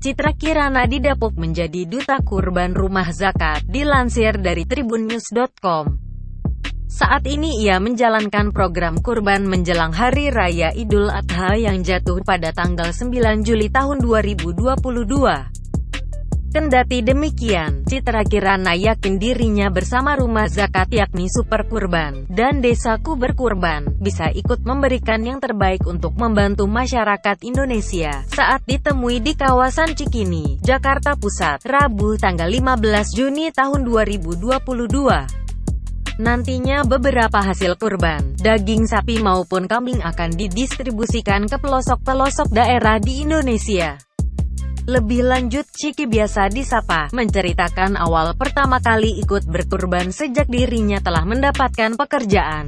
Citra Kirana didapuk menjadi duta kurban rumah zakat, dilansir dari tribunnews.com. Saat ini ia menjalankan program kurban menjelang Hari Raya Idul Adha yang jatuh pada tanggal 9 Juli tahun 2022. Kendati demikian, Citra Kirana yakin dirinya bersama rumah zakat yakni Super Kurban dan Desaku Berkurban bisa ikut memberikan yang terbaik untuk membantu masyarakat Indonesia saat ditemui di kawasan Cikini, Jakarta Pusat, Rabu tanggal 15 Juni tahun 2022. Nantinya beberapa hasil kurban, daging sapi maupun kambing akan didistribusikan ke pelosok-pelosok daerah di Indonesia. Lebih lanjut, Ciki biasa disapa, menceritakan awal pertama kali ikut berkurban sejak dirinya telah mendapatkan pekerjaan.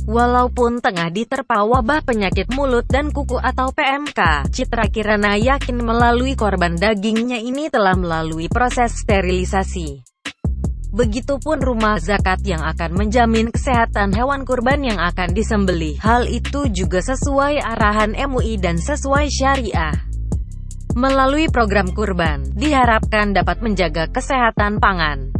Walaupun tengah diterpa wabah penyakit mulut dan kuku atau PMK, Citra Kirana yakin melalui korban dagingnya ini telah melalui proses sterilisasi. Begitupun rumah zakat yang akan menjamin kesehatan hewan kurban yang akan disembelih. Hal itu juga sesuai arahan MUI dan sesuai syariah. Melalui program kurban, diharapkan dapat menjaga kesehatan pangan.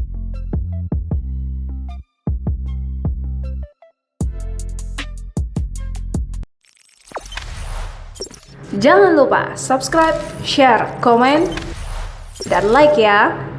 Jangan lupa subscribe, share, komen, dan like ya!